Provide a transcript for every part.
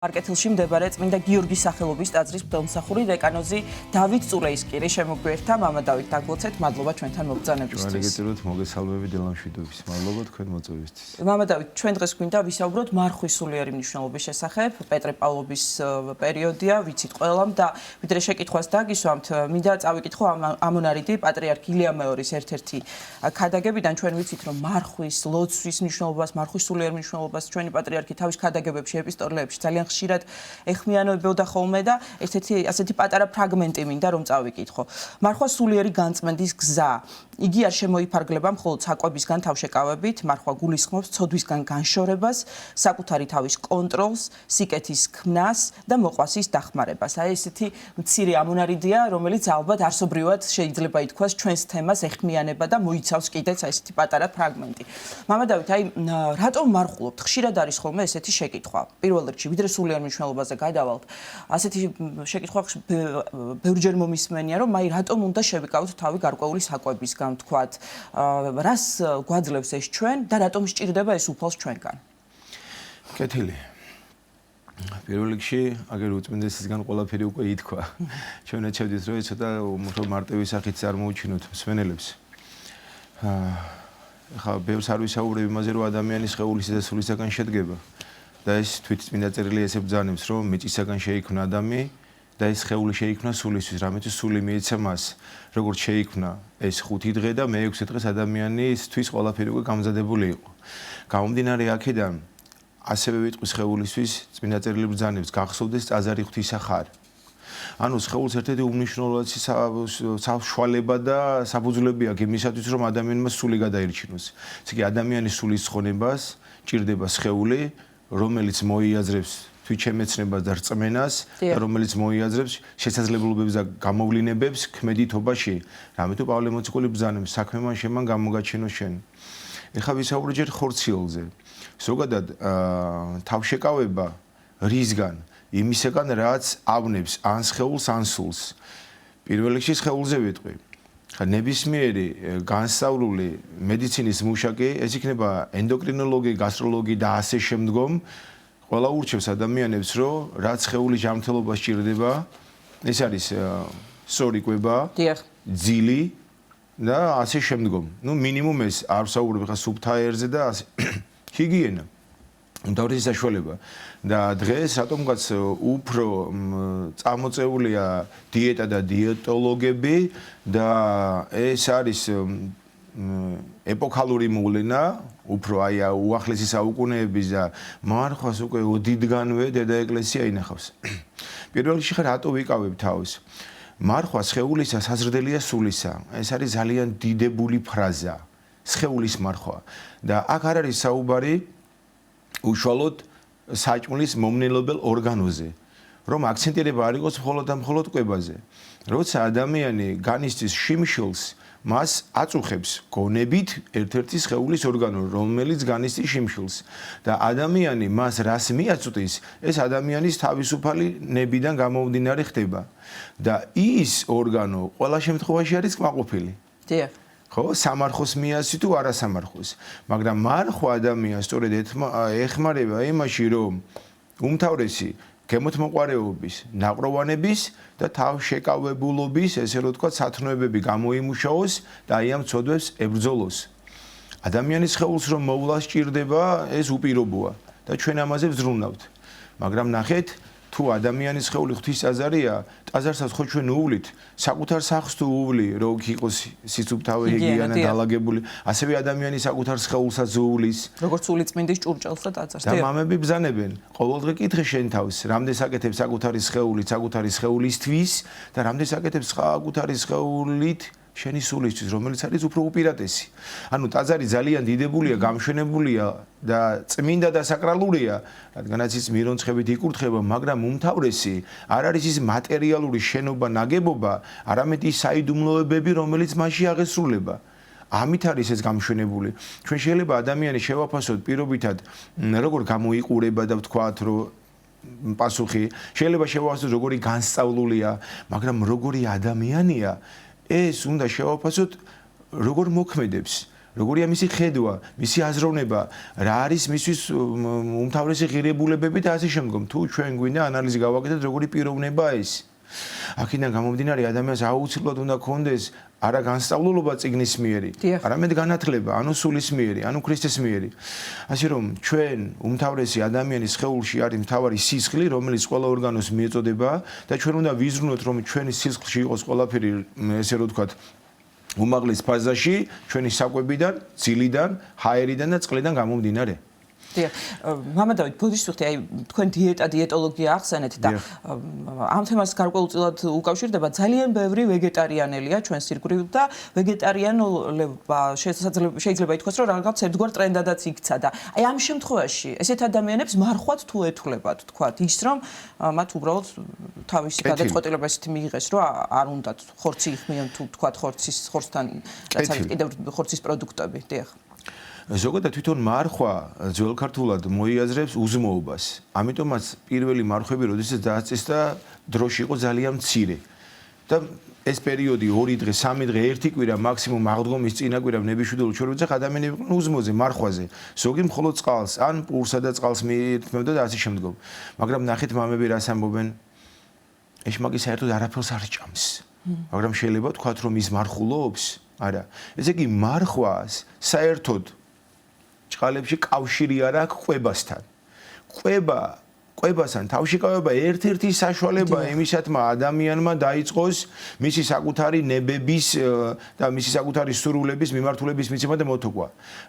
მარკეთილში მდებარე წმინდა გიორგის სახელობის ტაძრის მღვდელმსახური დეკანოზი დავით წულეისკირი შემოგვიერთდა. მამა დავით, დაგლოცეთ, მადლობა ჩვენთან მოგზაურობისთვის. გეტყვით, მოგესალმები დილამშვიდობის. მადლობა თქვენ მოწვევისთვის. მამა დავით, ჩვენ დღეს გვინდა ვისაუბროთ მარხვის სულიერი მნიშვნელობის შესახებ. პეტრე პავლობის პერიოდია, ვიცით ყველამ და ვიდრე შეკითხვას დაგისვამთ, მინდა წავიკითხო ამონარიდი პატრიარქ ილია მეორის ერთ-ერთი ქადაგებიდან. ჩვენ ვიცით, რომ მარხვის, ლოცვის მნიშვნელობას, მარხვის სულიერ მნიშვნელობას ჩვენი პატრიარქი თავის ქადაგებებში, ეპისტოლეებში ძალიან ხშირად ეხმიანებოდა ხოლმე და ერთ-ერთი ასეთი პატარა ფრაგმენტი მინდა რომ წავიკითხო. მარხვა სულიერი განწმენდის გზა. იგი არ შემოიფარგლება მხოლოდ საკვებისგან თავშეკავებით, მარხვა გულისხმობს ცოდვისგან განშორებას, საკუთარი თავის კონტროლს, სიკეთის ქმნას და მოყვასის დახმარებას. აი ესეთი მცირე ამონარიდია, რომელიც ალბათ არსობრივად შეიძლება ითქვას ჩვენს თემას ეხმიანება და მოიცავს კიდეც აი ესეთი პატარა ფრაგმენტი. მამა დავით, აი რატომ მარხულობთ? ხშირად არის ხოლმე ესეთი შეკითხვა. პირველ რიგში ვიდრე სულიერ მნიშვნელობაზე გადავალთ. ასეთი შეკითხვა ბევრჯერ მომისმენია, რომ აი რატომ უნდა შევიკავოთ თავი გარკვეული საკვებისგან, თქვათ, რას გვაძლევს ეს ჩვენ და რატომ სჭირდება ეს უფალს ჩვენგან? კეთილი. პირველ რიგში, აგერ უწმინდესისგან ყველაფერი უკვე ითქვა. ჩვენ ეცევდით, რომ ცოტა უფრო მარტივი სახით წარმოუჩინოთ მსმენელებს. ხა ბევრს არ ვისაუბრებ იმაზე, რომ ადამიანის სხეულისა და სულისაგან შედგება. და ეს თვითწმინდა წერილი ესე ბრძანებს, რომ მიწისაგან შეიქმნა ადამი და ეს სხეული შეიქმნა სულისთვის, რამეთვე სული მიეცა მას. როგორც შეიქმნა ეს 5 დღე და მე-6 დღეს ადამიანისთვის ყველაფერი უკვე გამზადებული იყო. გამომდინარე აქედან, ასევე ვიტყვი სხეულისთვის, წმინდა წერილი ბრძანებს, გახსოვდეს ტაძარი ღვთისახარ. ანუ სხეულს ერთ-ერთი უმნიშვნელოვანესი საშუალება და საფუძვლები აქვს იმისათვის, რომ ადამიანმა სული გადაირჩინოს. ესე იგი, ადამიანის სულის ცხონებას ჭირდება სხეული, რომელიც მოიაზრებს თვითშემეცნებას და რწმენას და რომელიც მოიაზრებს შესაძლებლობებს და გამოვლინებებს ქმედითობაში. რამეთვე პავლე მოციქული ბრძანებს, საქმე მან შემან გამოგაჩენო შენ. ეხლა ვისაუბრეთ ჯერ ხორციელზე. ზოგადად თავშეკავება რისგან? იმისგან, რაც ავნებს ან სხეულს, ან სულს. პირველ რიგში სხეულზე ვიტყვი. ნებისმიერი განსწავლული მედიცინის მუშაკი, ეს იქნება ენდოკრინოლოგი, გასტროლოგი და ასე შემდგომ, ყველა ურჩევს ადამიანებს, რომ რაც სხეულის ჯანმრთელობას სჭირდება, ეს არის სწორი კვება, ძილი და ასე შემდგომ. ნუ მინიმუმ ეს არ ვსაუბრობ ხა სუფთა აირზე და ასე. ჰიგიენა. უმთავრესი საშუალება. და დღეს რატომღაც უფრო წამოწეულია დიეტა და დიეტოლოგები და ეს არის ეპოქალური მოვლენა, უფრო აი უახლესი საუკუნეების და მარხვას უკვე ოდითგანვე დედა ეკლესია ინახავს. პირველ რიგში ხა რატო ვიკავებ თავს? მარხვა სხეულისა საზრდელია სულისა. ეს არის ძალიან დიდებული ფრაზა. სხეულის მარხვა. და აქ არ არის საუბარი უშუალოდ საჭმლის მომნელობელ ორგანოზე, რომ აქცენტირება არ იყოს მხოლოდ და მხოლოდ კვებაზე. როცა ადამიანი განიცდის შიმშილს, მას აწუხებს გონებით ერთ-ერთი სხეულის ორგანო, რომელიც განიცდის შიმშილს. და ადამიანი მას რას მიაწვდის, ეს ადამიანის თავისუფალი ნებიდან გამომდინარე ხდება. და ის ორგანო ყველა შემთხვევაში არის კმაყოფილი. დიახ. ხო, სამარხოს მიასი თუ არა სამარხოს. მაგრამ მარხვა ადამიანს სწორედ ეხმარება იმაში, რომ უმთავრესი გემოთმოყვარეობის, ნაყროვანების და თავშეკავებულობის, ესე რომ ვთქვათ, სათნოებები გამოიმუშაოს და აი ამ ცოდვებს ებრძოლოს. ადამიანის სხეულს რომ მოვლა სჭირდება, ეს უპირობოა და ჩვენ ამაზე ვზრუნავთ. მაგრამ ნახეთ, თუ ადამიანის სხეული ღვთის ტაძარია, ტაძარსაც ხო ჩვენ უვლით, საკუთარ სახლს თუ უვლი, რომ იყოს სიცუფთავე ჰიგიენა დალაგებული, ასევე ადამიანის საკუთარ სხეულსაც უვლის. როგორც სულიწმინდის ჭურჭელს და ტაძარს. და მამები ბრძანებენ, ყოველდღე კითხე შენ თავს, რამდენს აკეთებს საკუთარი სხეულით, საკუთარი სხეულისთვის და რამდენს აკეთებს საკუთარი სხეულით შენი სულისთვის, რომელიც არის უფრო უპირატესი. ანუ ტაძარი ძალიან დიდებულია, გამშვენებულია და წმინდა და საკრალურია, რადგანაც ის მირონცხებით იკურთხება, მაგრამ უმთავრესი არ არის ის მატერიალური შენობა, ნაგებობა, არამედ ის საიდუმლოებები, რომელიც მასში აღესრულება. ამით არის ეს გამშვენებული. ჩვენ შეიძლება ადამიანი შევაფასოთ პირობითად, როგორ გამოიყურება და ვთქვათ, რომ პასუხი, შეიძლება შევაფასოთ, როგორი განსწავლულია, მაგრამ როგორი ადამიანია, ეს უნდა შევაფასოთ, როგორ მოქმედებს. როგორია მისი ხედვა, მისი აზროვნება, რა არის მისთვის უმთავრესი ღირებულებები და ასე შემდგომ. თუ ჩვენ გვინდა ანალიზი გავაკეთოთ, როგორი პიროვნება ეს. აქედან გამომდინარე ადამიანს აუცილებლად უნდა კონდეს არა განსწავლულობა წიგნის მიერი, არამედ განათლება, ანუ სულის მიერი, ანუ ქრისტეს მიერი. ასე რომ ჩვენ უმთავრესი ადამიანის სხეულში არის მთავარი სისხლი, რომელიც ყველა ორგანოს მიეწოდება და ჩვენ უნდა ვიზრუნოთ, რომ ჩვენი სისხლში იყოს ყველაფერი, ესე რომ ვთქვათ, უმაღლეს ფაზაში, ჩვენი საკვებიდან, ძილიდან, ჰაერიდან და წყლიდან გამომდინარე. დიახ, მამა დავით, ბოდიშსუხტი, აი თქვენ დიეტოლოგია ახსენეთ და ამ თემას გარკვეულწილად უკავშირდება ძალიან ბევრი ვეგეტარიანელია ჩვენს ირგვლივ და ვეგეტარიანობა შეიძლება ითქვას, რომ რაღაც ერთგვარ ტრენდადაც იქცა და აი ამ შემთხვევაში ესეთ ადამიანებს მარხვათ თუ ეთვლებათ, თქვათ, ის რომ მათ უბრალოდ თავისი გადაწყვეტილება ისეთი მიიღეს, რომ არ უნდათ ხორცი იხმიან თუ თქვათ ხორცთან რაც არის კიდევ ხორცის პროდუქტები, დიახ. ზოგადად თვითონ მარხვა ძველ ქართულად მოიაზრებს უზმოობას. ამიტომაც პირველი მარხვები, როდესაც დააწესდა, დროში იყო ძალიან მცირე. და ეს პერიოდი 2 დღე, 3 დღე, 1 კვირა, მაქსიმუმ აღდგომის წინა კვირა ნებისმიერ ჩვეულებრივ ადამიანები იყვნენ უზმოზე, მარხვაზე. ზოგი მხოლოდ წყალს, ან პურსა და წყალს მიირთმევდა და ასე შემდგომ. მაგრამ ნახეთ მამები რას ამბობენ. ეშმაკი საერთოდ არაფერს არ ჭამს. მაგრამ შეიძლება ვთქვათ, რომ ის მარხულობს? არა. ესე იგი მარხვას საერთოდ ჭყალებში კავშირი არ აქვს ყვებასთან. ყვებასთან თავშეკავება ერთ-ერთი საშუალებაა იმისათმა ადამიანმა დაიწყოს მისი საკუთარი ნებების და მისი საკუთარი სურვილების მიმართულების მიცემა და მოთხოვა.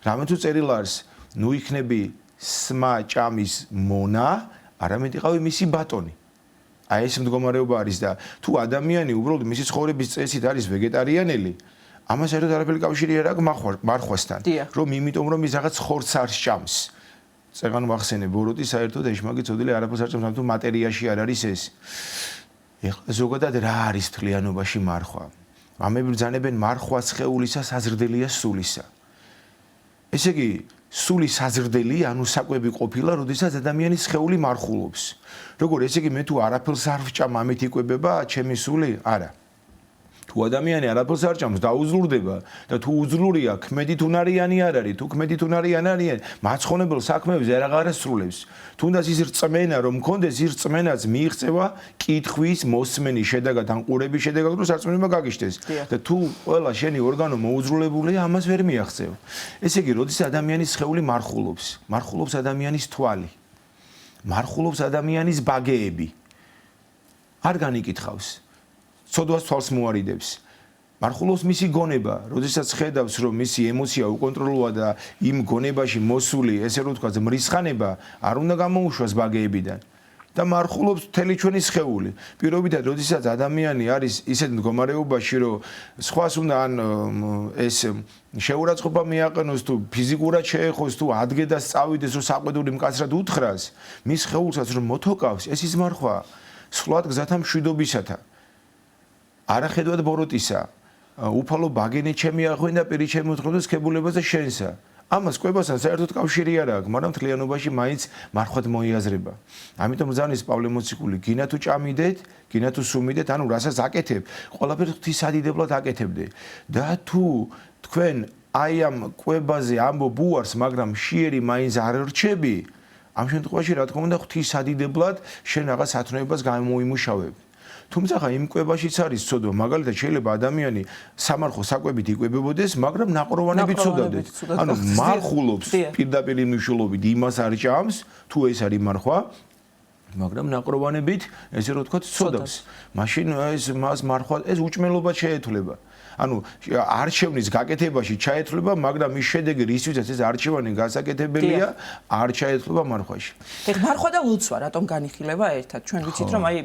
რამე თუ წერილ არის, ნუ იქნები სმა ჭამის მონა, არამედ იყავი მისი ბატონი. აი ეს მდგომარეობა არის და თუ ადამიანი უბრალოდ მისი ცხოვრების წესით არის ვეგეტარიანელი, ამას საერთოდ არაფერი კავშირი არ აქვს მარხვასთან, რომ იმიტომ რომ ის რაღაც ხორცს არ სჭამს. წეგან ვახსენე ბოროტი საერთოდ ეშმაკი წოდილი არაფერს არ ჭამს, ამიტომ მატერიაში არ არის ეს. ეხლა ზოგადად რა არის თლიანობაში მარხვა? მამები ბრძანებენ მარხვა სხეულისა საზრდელია სულისა. ესე იგი, სული საზრდელი, ანუ საკვები ყოფილა, როდესაც ადამიანის სხეული მარხულობს. როგორ, ესე იგი, მე თუ არაფერს არ ვჭამ, ამით იკვებება ჩემი სული? არა. თუ ადამიანი არაფერს არ ჭამს, დაუზრუნდება და თუ უძლურია, ქმედით უნარიანი არ არის, თუ ქმედით უნარიანი არიან, მაცხონებელ საქმეებზე აღარ ასრულებს. თუნდაც ის რწმენა რომ მქონდეს, ის რწმენაც მიიღწევა კითხვის, მოსმენის შედეგად, ან ყურების შედეგად, რომ სარწმუნება გაგიშდეს. და თუ ყველა შენი ორგანო მოუძრულებულია, ამას ვერ მიაღწევ. ესე იგი, როდის ადამიანის სხეული მარხულობს? მარხულობს ადამიანის თვალი. მარხულობს ადამიანის ბაგეები. არ განიკითხავს. ცოდვას თვალს მოარიდებს. მარხულობს მისი გონება, როდესაც ხედავს, რომ მისი ემოცია უკონტროლოა და იმ გონებაში მოსული, ესე რომ ვთქვათ, მრისხანება არ უნდა გამოუშვას ბაგეებიდან. და მარხულობს მთელი ჩვენი სხეული. პირობითად, როდესაც ადამიანი არის ისეთ მდგომარეობაში, რომ სხვას უნდა ან ეს შეურაცხყოფა მიაყენოს თუ ფიზიკურად შეეხოს თუ ადგედას წავიდეს, რომ საყვედური მკაცრად უთხრას, მის სხეულსაც რომ მოთოკავს, ეს ის მარხვა. სვლად გზათა მშვიდობისათა. არახედვად ბოროტისა, უფალო ბაგენი ჩემი აღვენ და პირი ჩემი უთხრობდეს ქებულებას და შენსა. ამას კვებასთან საერთოდ კავშირი არ აქვს, მაგრამ თლიანობაში მაინც მარხვად მოიაზრება. ამიტომ ბრძანის პავლე მოციქული, გინა თუ ჭამიდეთ, გინა თუ სუმიდეთ, ანუ რასაც აკეთებ, ყველაფერს ღვთისადიდებლად აკეთებდე. და თუ თქვენ აი ამ კვებაზე ამბობ უარს, მაგრამ შიერი მაინც არ რჩები, ამ შემთხვევაში რა თქმა უნდა ღვთისადიდებლად შენ რაღაც ათნოებას გამოიმუშავებ. თუმცა იმ კვებაშიც არის ცოდვა, მაგალითად შეიძლება ადამიანი სამარხო საკვებით იკვებებოდეს, მაგრამ ნაყროვანებით ცოდავდეს. ანუ მარხულობს პირდაპირ მნიშვნელობით იმას არ ჭამს, თუ ეს არის მარხვა, მაგრამ ნაყროვანებით, ესე რომ ვთქვათ, ცოდავს. მაშინ ეს მას მარხვა, ეს უჭმელობა შეეთვლება. ანუ არჩევნის გაკეთებაში ჩაეთვლება, მაგრამ ის შედეგი რისთვისაც ეს არჩევანი გასაკეთებელია, არ ჩაეთვლება მარხვაში. ეხლა მარხვა და ლოცვა რატომ განიხილება ერთად? ჩვენ ვიცით რომ აი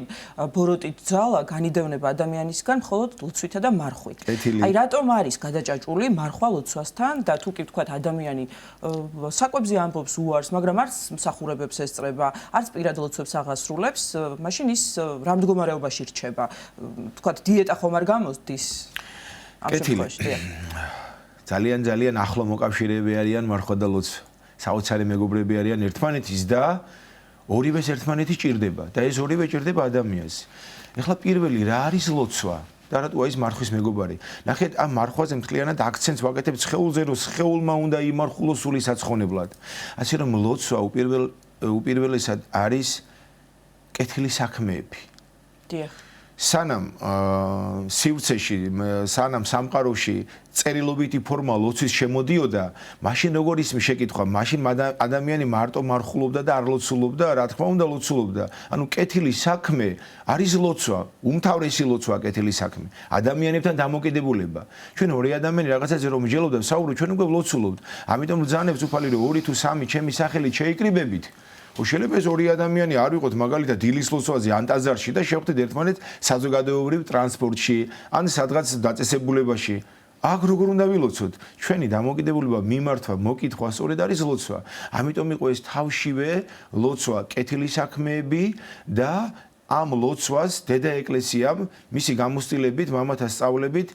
ბოროტით ძალა განიდევნება ადამიანისგან მხოლოდ ლოცვითა და მარხვით. აი რატომ არის გადაჭაჭული მარხვა ლოცვასთან და თუ კი ვთქვათ ადამიანი საკვებზე ამბობს უარს, მაგრამ არც მსახურებებს ესწრება, არც პირად ლოცვებს აღასრულებს, მაშინ ის რა მდგომარეობაში რჩება? ვთქვათ დიეტა ხომ არ გამოსდის? ძალიან ახლო მოკავშირეები არიან მარხვა და ლოცვა. საოცარი მეგობრები არიან ერთმანეთის და ორივეს ერთმანეთი ჭირდება და ეს ორივე ჭირდება ადამიანს. ეხლა პირველი რა არის ლოცვა? და რატოა ის მარხვის მეგობარი. ნახეთ, ამ მარხვაზე მთლიანად აქცენტს ვაკეთებ სხეულზე, რომ სხეულმა უნდა იმარხულოს სული საცხონებლად. ასე რომ ლოცვა უპირველესად არის კეთილი საქმეები. დიახ. სანამ სივრცეში, სანამ სამყაროში წერილობითი ფორმა ლოცვის შემოდიოდა, მაშინ როგორ ისმის შეკითხვა, მაშინ ადამიანი მარტო მარხულობდა და არ ლოცულობდა, რა თქმა უნდა ლოცულობდა. ანუ კეთილი საქმე არის ლოცვა, უმთავრესი ლოცვა კეთილი საქმე. ადამიანებთან დამოკიდებულება. ჩვენ ორი ადამიანი რაღაცაზე რომ მსჯელობთ, საუბრობთ, ჩვენ უკვე ლოცულობთ. ამიტომ ბრძანებს უფალი რომ 2 თუ 3 ჩემი სახელით შეიკრიბებით. შეიძლება ეს ორი ადამიანი არ ვიყოთ მაგალითად დილის ლოცვაზე ან ტაძარში და შევხვდეთ ერთმანეთს საზოგადოებრივ ტრანსპორტში ან სადღაც დაწესებულებაში. აქ როგორ უნდა ვილოცოთ? ჩვენი დამოკიდებულება მიმართვა, მოკითხვა სწორედ არის ლოცვა. ამიტომ იყო ეს თავშივე ლოცვა, კეთილი საქმეები და ამ ლოცვას დედა ეკლესიამ მისი გამოცდილებით, მამათა სწავლებით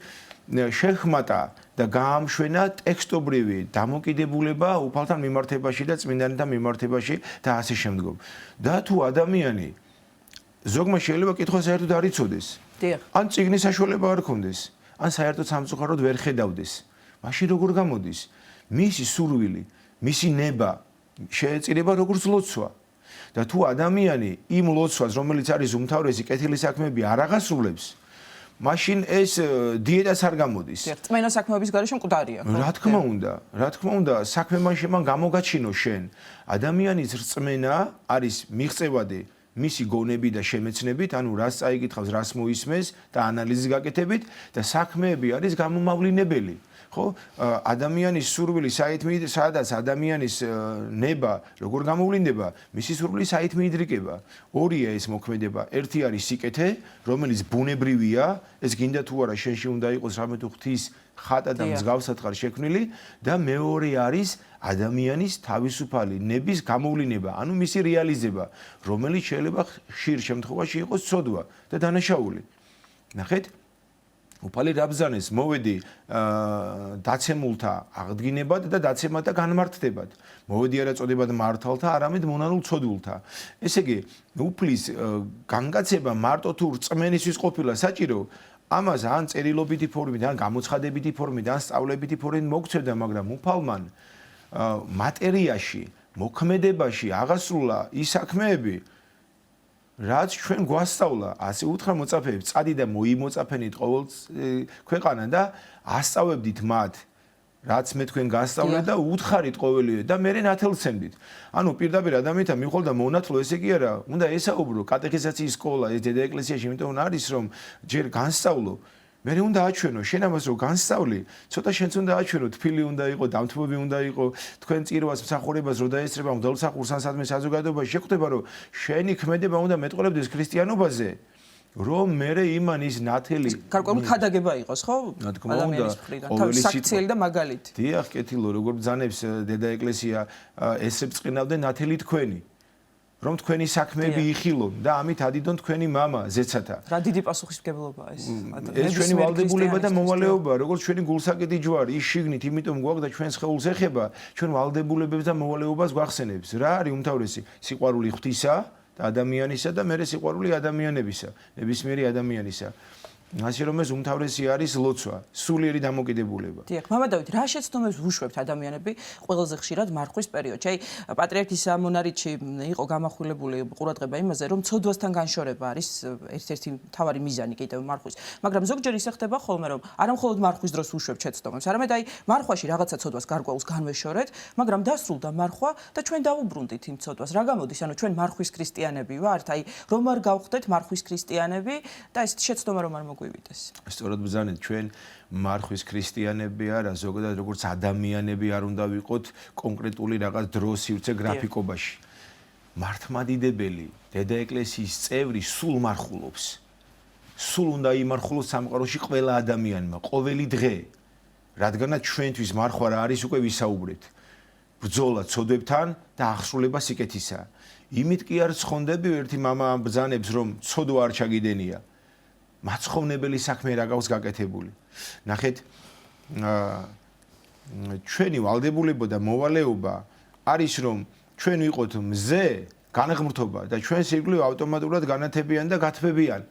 შეხმატა და გაამშვენა ტექსტობრივი დამოკიდებულება უფალთან მიმართებაში და წმინდანთან მიმართებაში და ასე შემდგომ. და თუ ადამიანი ზოგმა შეიძლება კითხვა საერთოდ არ იცოდეს. ან წიგნის საშუალება არ ქონდეს, ან საერთოდ სამწუხაროდ ვერ ხედავდეს. მაშინ როგორ გამოდის? მისი სურვილი, მისი ნება შეეწირება როგორც ლოცვა. და თუ ადამიანი იმ ლოცვას, რომელიც არის უმთავრესი კეთილი საქმეები არ აღასრულებს, მაშინ ეს დიეტას არ გამოდის. წმენა საქმეების გარეშე მკვდარია, ხო? რა თქმა უნდა, საქმე მან გამოგაჩინო შენ. ადამიანის რწმენა არის მიღწევადი მისი გონები და შემეცნებით, ანუ რას წაიკითხავს, რას მოისმენს და ანალიზის გაკეთებით და საქმეები არის გამომავლინებელი. ხო? ადამიანის სურვილი სადაც ადამიანის ნება როგორ გამოვლინდება, მისი სურვილი საით მიიდრიკება. ორია ეს მოქმედება. ერთი არის სიკეთე, რომელიც ბუნებრივია, ეს გინდა თუ არა შენში უნდა იყოს რამე თუ ღვთის ხატა და მსგავსად ხარ შექმნილი და მეორე არის ადამიანის თავისუფალი ნების გამოვლინება, ანუ მისი რეალიზება, რომელიც შეიძლება ხშირ შემთხვევაში იყოს ცოდვა და დანაშაული. ნახეთ, უფალი რა ბრძანეს, მოვედი დაცემულთა აღდგინებად და დაცემათა განმართდებად. მოვედი არა წოდებად მართალთა, არამედ მონანულ ცოდულთა. ესე იგი, უფლის განგაცება მარტო თუ რწმენისთვის ყოფილა საჭირო, ამას ან წერილობითი ფორმით, ან გამოცხადებითი ფორმით, ან სწავლებითი ფორმით მოგცევდა, მაგრამ უფალმან მატერიაში, მოქმედებაში აღასრულა ის საქმეები, რაც ჩვენ გვასწავლა, ასე უთხრა მოწაფეებს, წადი და მოიმოწაფენით ყოველ ქვეყანა და ასწავებდით მათ, რაც მე თქვენ გასწავლეთ და უთხარით ყოველივე და მერე ნათელცემდით. ანუ პირდაპირ ადამიანთან მივხვალ და მონათლო, ესე კი არა, უნდა ესაუბრო კატეხიზაციის სკოლა, ეს დედა ეკლესიაში, იმიტომ არის რომ ჯერ განსწავლო, მერე უნდა აჩვენო, შენ ამას რო განსწავლი, ცოტა შენც უნდა აჩვენო, თბილი უნდა იყო, დამთმობი უნდა იყო, თქვენ წირვას, მსახურებას რო დაესწრება მგდელსახურს ან სადმე საზოგადოებაში, შეხვდება რომ შენი ქმედება უნდა მეტყოლებდეს ქრისტიანობაზე, რომ მერე იმან ის ნათელი გარკვეული ხადაგება იყოს, ხო? რა თქმა უნდა, ყოველი საქციელი და მაგალითი. დიახ, კეთილო, როგორ ბრძანებს დედა ეკლესია, ესრებს წინავდნენ ნათელი თქვენი. რომ თქვენი საქმეები იხილონ და ამით ადიდონ თქვენი мама, ზეცათა. რა დიდი პასუხისმგებლობაა ეს. ეს ჩვენი ვალდებულება და მოვალეობაა, როგორც ჩვენი გულსაკედი ჯვარი, ის შიგნით, იმიტომ გვაქვს და ჩვენ სხეულს ეხება, ჩვენ ვალდებულებებს და მოვალეობას გვახსენებს. რა არის უმთავრესი? სიყვარული ღვთისა და ადამიანისა და მერე სიყვარული ადამიანებისა, ნებისმიერი ადამიანისა. ასე რომ ეს უმთავრესი არის ლოცვა, სულიერი დამოკიდებულება. დიახ, მამა დავით, რა შეცდომებს ვუშვებთ ადამიანები ყველაზე ხშირად მარხვის პერიოდში? აი, პატრიარქის ამონარიჩი იყო გამახვილებული ყურადღება იმაზე, რომ ცოდვასთან განშორება არის ერთ-ერთი მთავარი მიზანი კიდევ მარხვის. მაგრამ ზოგჯერ ისე ხდება ხოლმე, რომ არამხოლოდ მარხვის დროს ვუშვებთ შეცდომებს, არამედ აი, მარხვაში რაღაცა ცოდვას გარკვეულს განვეშორეთ, მაგრამ დასრულდა მარხვა და ჩვენ დავუბრუნდით იმ ცოდვას. რა გამოდის? ანუ ჩვენ მარხვის ქრისტიანები ვართ? აი, რომ არ გავხდეთ მარხვის ქრისტიანები და ეს შეცდომა რომ არ სწორად ბრძანეთ, ჩვენ მარხვის ქრისტიანები არა, ზოგადად როგორც ადამიანები არ უნდა ვიყოთ კონკრეტული რაღაც დროს სივრცე გრაფიკობაში. მართლმადიდებელი დედა ეკლესიის წევრი სულ მარხულობს. სულ უნდა იმარხულოს სამყაროში ყველა ადამიანმა, ყოველი დღე. რადგანაც ჩვენთვის მარხვა რა არის უკვე ვისაუბრეთ. ბრძოლა ცოდვებთან და აღსრულება სიკეთისა. იმით კი არ ცხონდები ერთი мама ბრძანებს რომ ცოდვა არ ჩაგიდენია. მაცხოვრებელი საქმე რა გაქვს გაკეთებული. ნახეთ, ჩვენი ვალდებულება და მოვალეობა არის რომ ჩვენ ვიყოთ მზე, განღმრთობა და ჩვენს ირგვლივ ავტომატურად განათებიან და გათბებიან.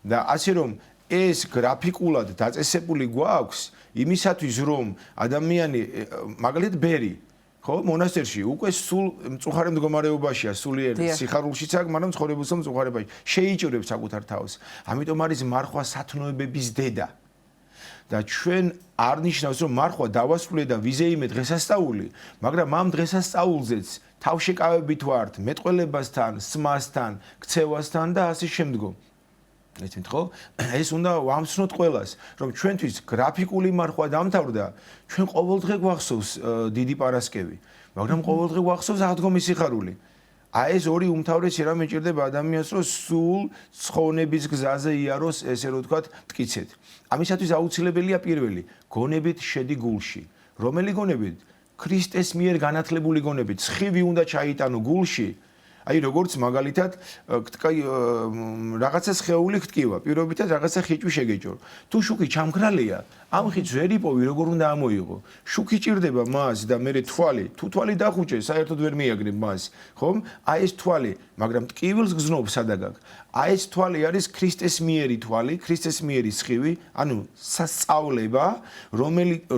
და ასე რომ ეს გრაფიკულად დაწესებული გვაქვს იმისათვის რომ ადამიანი მაგალითად ბერი ხო მონასტერში უკვე სულ მწუხარე მდგომარეობაშია სულიერი სიხარულშიც აქვს მაგრამ ცხოვრებულსა მწუხარებაში შეიჭრებს საკუთარ თავს ამიტომ არის მარხვა სათნოებების დედა და ჩვენ არ ნიშნავს რომ მარხვა დავასრულე და ვიზეიმე დღესასწაული მაგრამ ამ დღესასწაულზეც თავშეკავებით ვართ მეტყველებასთან სმასთან ქცევასთან და ასე შემდგომ ესეთ ხო ეს უნდა ვამცნოთ ყველას რომ ჩვენთვის გრაფიკული მარხვა დამთავრდა ჩვენ ყოველდღე გვახსოვს დიდი პარასკევი მაგრამ ყოველდღე გვახსოვს აღდგომის სიხარული აი ეს ორი უმთავრესი რამე ჭირდება ადამიანს რომ სულ ცხოვნების გზაზე იაროს ესე რომ ვთქვათ მტკიცეთ ამისათვის აუცილებელია პირველი გონებით შედი გულში რომელი გონებით ქრისტეს მიერ განათლებული გონებით სხივი უნდა ჩაიტანო გულში აი როგორც მაგალითად რაღაცა სხეული ხტკივა პირობითად რაღაცა ხიჭვი შეგეჭორო თუ შუქი ჩამქრალია ამ ხიჭს ვერ იპოვი როგორ უნდა ამოიღო შუქი ჭირდება მას და მე თვალი თუ თვალი დახუჭე საერთოდ ვერ მიაგნებ მას ხომ აი ეს თვალი მაგრამ ტკივილს გზნობს სადაგაკ აი ეს თვალი არის ქრისტეს მიერი თვალი ქრისტეს მიერი სხივი ანუ სასწავლება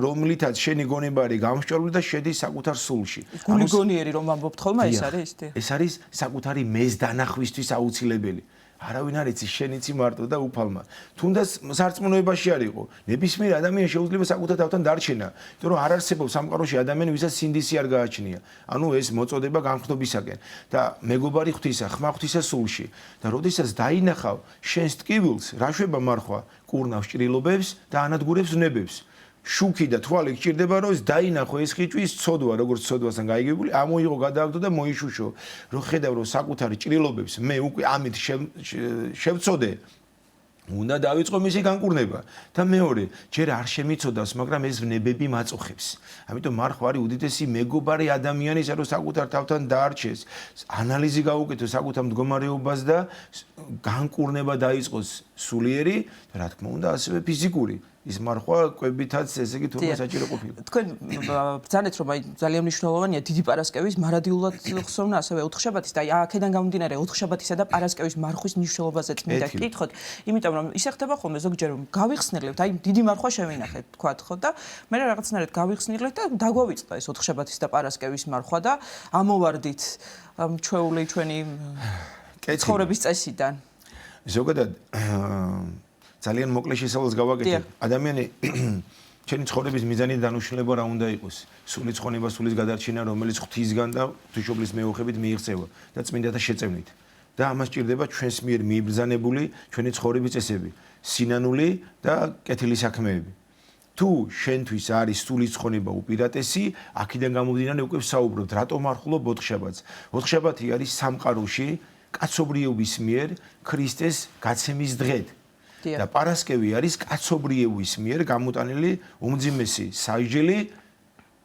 რომლითაც შენი გონება არის გამსჭვალული და შედის საკუთარ სულში გული გონიერი რომ ამბობთ ხოლმე ეს არის ეს არის საკუთარი მეზ დანახვისთვის აუცილებელი არავინ არ იცის შენ იცი მარტო და უფალმა თუნდაც სარწმუნოებაში არ იყო ნებისმიერ ადამიანს შეუძლება საკუთარ თავთან დარჩენა იმიტომ რომ არ არსებობს სამყაროში ადამიანი ვისაც სინდისი არ გააჩნია ანუ ეს მოწოდება განხრობისაკენ და მეგობარი ღვთისა ხმა ღვთისა სულში და როდესაც დაინახავ შენს ტკივილს რა შვება მარხვა კურნავს ჭრილობებს და ანადგურებს ნებებს შუქი და თვალი გჭირდება რომ დაინახო ეს ხიჭვის ცოდვა როგორც ცოდვასთან გაიგებული ამოიღო გადააგდო და მოიშუშო რომ ხედავ რომ საკუთარი ჭრილობებს მე უკვე ამით შევწოდე უნდა დავიწყო მისი განკურნება და მეორე ჯერ არ შემიცოდავს მაგრამ ეს ნებები მაწუხებს ამიტომ მარხვა არის უდიდესი მეგობარი ადამიანის რომ საკუთარ თავთან დაარჩეს ანალიზი გაუკეთოს საკუთარ მდგომარეობას და განკურნება დაიწყოს სულიერი რა თქმა უნდა ასევე ფიზიკური ის მარხვა კვებითაც ესე იგი თურმე საჭირო ყოფილა. თქვენ ბრძანეთ რომ აი ძალიან მნიშვნელოვანია დიდი პარასკევის მარადიულად ხსოვნა ასევე ოთხშაბათის და აი აქედან გამომდინარე ოთხშაბათისა და პარასკევის მარხვის მნიშვნელობაზეც მინდა გკითხოთ, იმიტომ რომ ისე ხდება ხოლმე ზოგჯერ გავიხსნილებთ, აი დიდი მარხვა შევინახეთ, თქვათ ხო და მე რაღაცნაირად გავიხსნილებთ და დაგვავიწყდა ეს ოთხშაბათის და პარასკევის მარხვა და ამოვარდით ჩვეული ჩვენი ცხოვრების წესიდან. ზოგადად ძალიან მოკლე შესავალს გავაკეთებ. ადამიანი ჩემი ცხოვრების მიზანი განუშლება რა უნდა იყოს. სული ცხონება, სულის გადარჩენა, რომელიც ღვთისგან და ღვთისმშობლის მეუღებით მიიღწევა და წმინდათა შეწევნით. და ამას ჭირდება ჩვენს მიერ მიიბრძანებული ჩვენი ცხოვრების წესები, სინანული და კეთილი საქმეები. თუ შენთვის არის სულის ცხონება უპირატესი, აქედან გამომდინარე უკვე ვსაუბრობთ, რატომ არ ხულობ ოთხშაბათს. ოთხშაბათი არის სამყაროში კაცობრიობის მიერ ქრისტეს გაცემის დღედ. და პარასკევი არის კაცობრიობის მიერ გამოტანილი უმძიმესი საჯელი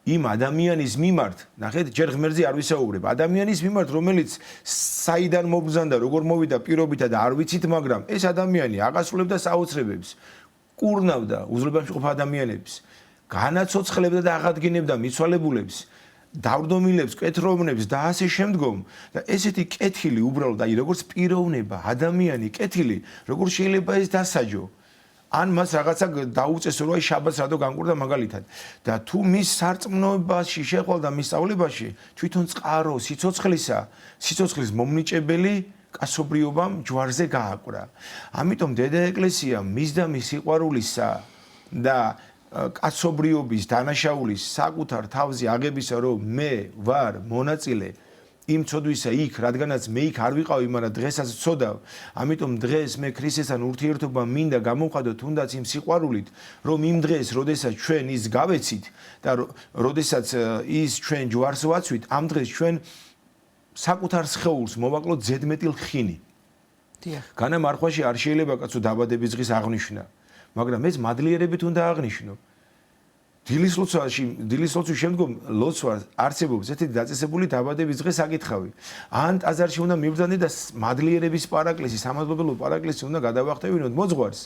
იმ ადამიანის მიმართ, ნახეთ, ჯერ ღმერთზე არ ვისაუბრებ, ადამიანის მიმართ, რომელიც საიდან მობრძანდა, როგორ მოვიდა პირობითა და არ ვიცით, მაგრამ ეს ადამიანი აღასრულებდა საოცრებებს, კურნავდა უძლებაში მყოფ ადამიანებს, განაცოცხლებდა და აღადგენდა მიცვალებულებს. დავრდომილებს, კეთროვნებს და ასე შემდგომ და ესეთი კეთილი უბრალოდ აი როგორც პიროვნება, ადამიანი კეთილი, როგორ შეიძლება ეს დასაჯო? ან მას რაღაცა დაუწესო რომ აი შაბათს რადო განკურდა მაგალითად და თუ მის სარწმუნოებაში შეყვალ და მის სწავლებაში თვითონ წყარო სიცოცხლის მომნიჭებელი კაცობრიობამ ჯვარზე გააკვრა. ამიტომ დედა ეკლესია მის და მის სიყვარულისა და კაცობრიობის დანაშაულის საკუთარ თავზე აღებისა რომ მე ვარ მონაწილე იმ ცოდვისა იქ რადგანაც მე იქ არ ვიყავი მაგრამ დღესაც ვცოდავ ამიტომ დღეს მე ქრისტესთან ურთიერთობა მინდა გამოვხადო თუნდაც იმ სიყვარულით რომ იმ დღეს როდესაც ჩვენ ის გავეცით და როდესაც ის ჩვენ ჯვარს ვაცვით ამ დღეს ჩვენ საკუთარ სხეულს მოვაკლოთ ზედმეტილ ხინი განა მარხვაში არ შეიძლება კაცო დაბადების დღის აღნიშვნა მაგრამ ეს მადლიერებით უნდა აღნიშნო. დილის ლოცვის შემდგომ ლოცვას არსებობს ესეთი დაწესებული დაბადების დღე საკითხავი. ან ტაძარში უნდა მიბრძანდე და მადლიერების პარაკლისი, სამადლობელო პარაკლისი უნდა გადავახტევინოთ მოძღვარს.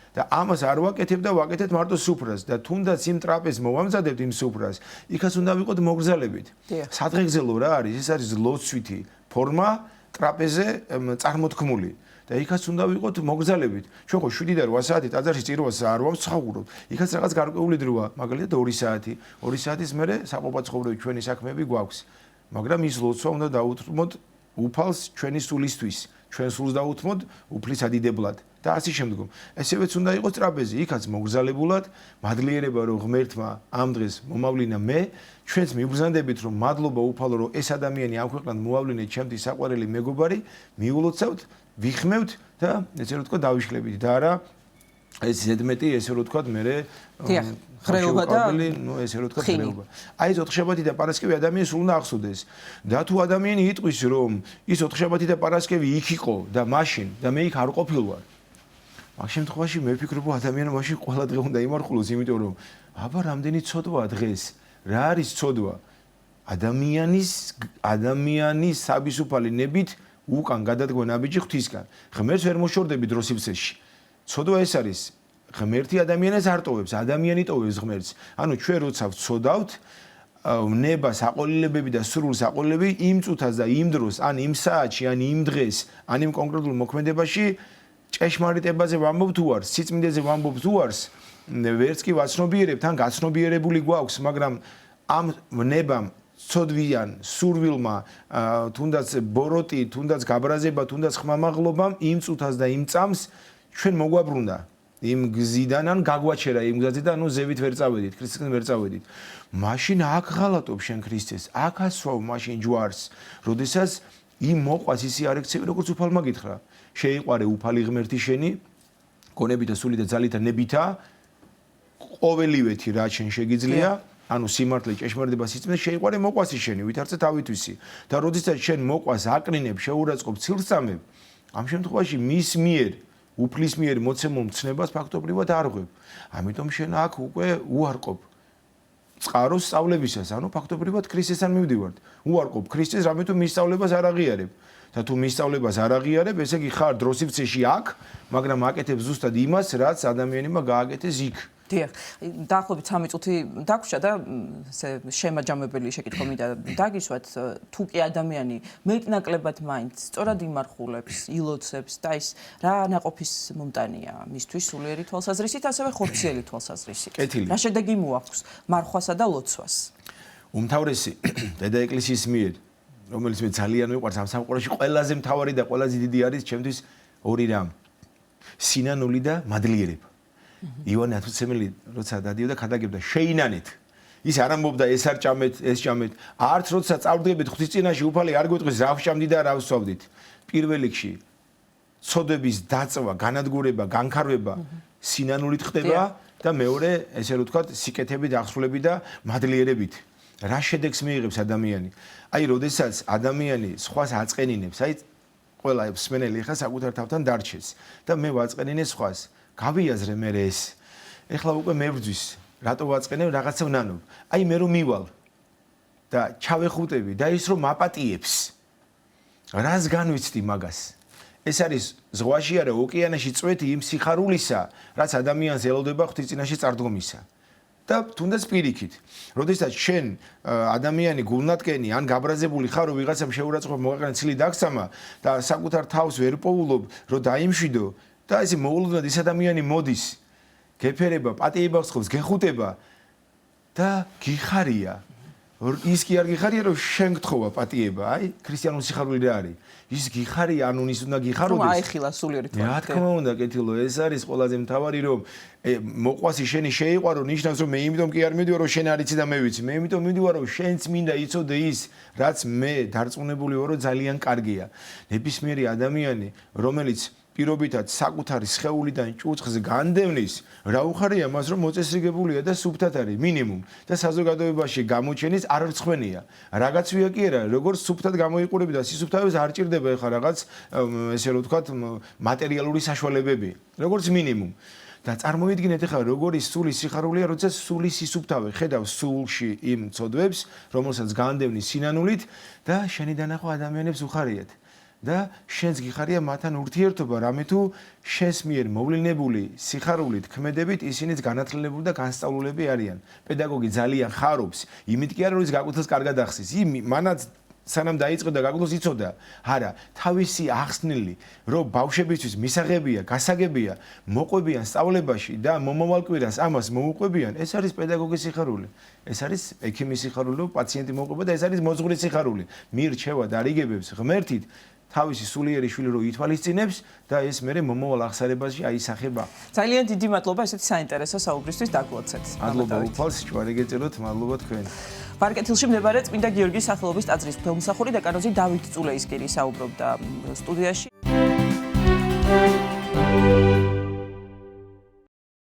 და ამას არ ვაკეთებ და ვაკეთებ მარტო სუფრას და თუნდაც იმ ტრაპეზს მოვამზადებთ იმ სუფრას, იქაც უნდა ვიყოთ მოგრძალებით. სადღეგრძელო რა არის? ეს არის ლოცვითი ფორმა ტრაპეზე წარმოთქმული. და იქაც უნდა ვიყოთ მოგზალებით. ჩვენ ხო 7 და 8 საათი ტაძარში წირვას არ ვამსხაურობთ. იქაც რაღაც გარკვეული დროა, მაგალითად 2 საათი. 2 საათის მერე საყოფაცხოვრებო ჩვენი საქმეები გვაქვს. მაგრამ ის ლოცვა უნდა დაუთმოთ უფალს ჩვენი სულისთვის. ჩვენ სულს დაუთმოთ უფლის ადიდებლად და ასე შემდგომ. ესევეც უნდა იყოს ტრაპეზი, იქაც მოგზალებულად, მადლიერება რომ ღმერთმა ამ დღეს მომავლინა მე, ჩვენც მიბრძანდებით რომ მადლობა უფალო რომ ეს ადამიანი ამ ქვეყნად მოავლინეთ ჩემთვის საყვარელი მეგობარი, მიულოცავთ, ვიხმევთ და ესე რომ თქვა დავიშლებით და არა ეს ზედმეტი ესე რომ თქვა მე ხრეობა და ნუ ესე რომ თქვა ხრეობა. აი ეს ოთხშაბათი და პარასკევი ადამიანს უნდა ახსოვდეს. და თუ ადამიანი იტყვის რომ ის ოთხშაბათი და პარასკევი იქ იყო და მაშინ და მე იქ არ ყოფილვარ. მაგ შემთხვევაში მე ვფიქრობ ადამიანმა მაშინ ყველა დღე უნდა იმარხულოს, იმიტომ რომ აბა რამდენი ცოდვაა დღეს. რა არის ცოდვა? ადამიანის საბისუფალი ნებით უკან გადადგა ნაბიჯი ღვთისგან. ღმერთს ვერ მოშორდები დრო სივრცეში. ცოდვა ეს არის ღმერთი ადამიანს არ ტოვებს, ადამიანი ტოვებს ღმერთს. ანუ ჩვენ როცა ვცოდავთ ნებას, აყოლილებები და სრულს აყოლილებები იმ წუთას და იმ დროს, ან იმ საათში, ან იმ დღეს, ან იმ კონკრეტულ მოქმედებაში ჭეშმარიტებაზე ვამბობ თუ არ, სიწმინდეზე ვამბობ თუ არს, ვერც კი ვაცნობიერებთ, ან გაცნობიერებული გვაქვს, მაგრამ ამ ნებამ ცოდვიან, სურვილმა, თუნდაც ბოროტი, თუნდაც გაბრაზება, თუნდაც ხმამაღლობამ იმ წუთას და იმ წამს ჩვენ მოგვაბრუნდა. იმ გზიდან ან გაგვაჩერა იმ გზაზე, ანუ ზევით ვერ წავედით, ქრისტესთან ვერ წავედით. მაშინ აქ ღალატობ შენ ქრისტეს, აქ ასვავ მაშინ ჯვარს, როდესაც იმ მოყვას ისი არ ექცევი, როგორც უფალმა გითხრა. შეიყვარე უფალი ღმერთი შენი, გონებით და სულით და ძალით და ნებითა, ყოველივეთი რა შენ შეგიძლია, ანუ სიმართლე, ჭეშმარიტება, სიწმინდე შეიყვარე მოყვასი შენი, ვითარცე თავითვისი. და როდესაც შენ მოყვას აკრინებ, შეურაცხყოფ, ცილსწამებ, ამ შემთხვევაში მის მიერ უფლის მიერ მოცემულ მცნებას ფაქტობრივად არ ღვევ. ამიტომ შენ აქ უკვე უარყოფ წყაროს სწავლებისას, ანუ ფაქტობრივად ქრისტესთან მივდივართ. უარყოფ ქრისტეს, რამე თუ მის სწავლებას არ აღიარებ. და თუ მის სწავლებას არ აღიარებ, ესე იგი ხარ დროსივცეში აქ, მაგრამ აკეთებ ზუსტად იმას, რაც ადამიანმა გააკეთეს იქ. დიახ, დაახლოებით 3 წუთი დაგვრჩა და ესე შემაჯამებელი შეკითხვა მინდა დაგისვათ, თუ კი ადამიანი მეტნაკლებად მაინც სწორად იმარხულებს, ილოცებს და ის რა ნაყოფის მომტანია მისთვის სულიერი თვალსაზრისით, ასევე ხორციელი თვალსაზრისით. რა შედეგი მოაქვს მარხვასა და ლოცვას? უმთავრესი დედა ეკლესიის მიერ, რომელიც მე ძალიან მიყვარს ამ სამყაროში, ყველაზე მთავარი და ყველაზე დიდი არის ჩემთვის ორი რამ. სინანული და მადლიერება. ივანე ათვისმელი როცა დადიოდა ქადაგებდა შეინანეთ. ის არ ამბობდა ეს არ ჭამეთ, ეს ჭამეთ. არც როცა წავდგებით ღვთის წინაშე უფალი არ გვეტყვის რა ვჭამდით და რა ვსვავდით. პირველ რიგში ცოდების დაწვა, განადგურება, განქარვება სინანულით ხდება და მეორე, ესე რომ ვთქვათ, სიკეთებით, აღსრულებით და მადლიერებით. რა შედეგს მიიღებს ადამიანი? აი, როდესაც ადამიანი სხვას აწყენინებს, აი, ყველა მსმენელი ხა საკუთარ თავთან დარჩეს და მე ვაწყენინე სხვას. გავიაზრე მე ეს. ეხლა უკვე მე ვძვის, რატო ვაწყენებ, რაღაცა ვნანობ. აი მე რომ მივალ და ჩავეხუტები და ის რომ აპატიებს. რას განვიცდი მაგას? ეს არის ზღვაში არა ოკეანეში წვეთი იმ სიხარულისა, რაც ადამიანს ელოდება ღვთის წინაშე წარდგომისა. და თუნდაც პირიქით. როდესაც შენ ადამიანი გულნათკენი ან გაბრაზებული ხარ, რომ ვიღაცამ შეურაცხყოფა მოგაყენა ცილი დაგსამა და საკუთარ თავს ვერ პოულობ, რომ დაიმშვიდო და ესე მოულოდნელად ის ადამიანი მოდის, გეფერება, პატიებას ხოვს, გეხუტება და გიხარია. ის კი არ გიხარია, რომ შენ გთხოვა პატიება, აი, ქრისტიანული სიხარული რა არის? ის გიხარია, ანუ ის უნდა გიხაროდეს. რომ აიხილა სულიერი თვალით. რა თქმა უნდა, კეთილო, ეს არის ყველაზე მთავარი, რომ მოყვასი შენი შეიყვარო, ნიშნავს, რომ მე იმიტომ კი არ მივდივარ, რომ შენ არ იცი და მე ვიცი. მე იმიტომ მივდივარ, რომ შენც მინდა იცოდე ის, რაც მე დარწმუნებული ვარო ძალიან კარგია. ნებისმიერი ადამიანი, რომელიც პირობითად საკუთარი სხეულიდან ჭუჭხს განდევნის, რა უხარია მას, რომ მოწესრიგებულია და სუფთად არის მინიმუმ და საზოგადოებაში გამოჩენის არ რცხვენია. რაღაც ვია კი არა, როგორც სუფთად გამოიყურები და სისუფთავებს არ ჭირდება ეხლა რაღაც ესე რომ ვთქვათ მატერიალური საშუალებები, როგორც მინიმუმ. და წარმოვიდგინეთ ეხლა როგორი სულის სიხარულია, როდესაც სულის სისუფთავე ხედავს სულში იმ ცოდვებს, რომელსაც განდევნის სინანულით და შენი დანახვა ადამიანებს უხარიათ. და შენს გიხარია მათთან ურთიერთობა, რამე თუ შენს მიერ მოვლენებული სიხარულით, ქმედებით ისინიც განათლებული და განსწავლულები არიან. პედაგოგი ძალიან ხარობს, იმით კი არა, რომ ის გაკვეთილს კარგად ახსის. მანაც სანამ დაიწყო და გაგლოს იცოდა. არა, თავისი ახსნილი, რომ ბავშვებისთვის მისაღებია, გასაგებია, მოყვებიან სწავლებაში და მომავალ კვირას ამას მოუყვებიან, ეს არის პედაგოგის სიხარული. ეს არის ექიმის სიხარული, რომ პაციენტი მოყვება და ეს არის მოძღვრის სიხარული. მირჩევა და რიგებებს ღმერთით თავისი სულიერი შვილი რო ითვალისწინებს და ეს მერე მომავალ აღსარებაში აისახება. ძალიან დიდი მადლობა ესეთი საინტერესო საუბრისთვის დაგლოცეთ. მადლობა უფალს, ჯვარი გეწეროთ, მადლობა თქვენ. პარკეთილში მდებარე წმინდა გიორგის სახელობის ტაძრის მღვდელმსახური დეკანოზი დავით წულეისკირი საუბრობდა სტუდიაში.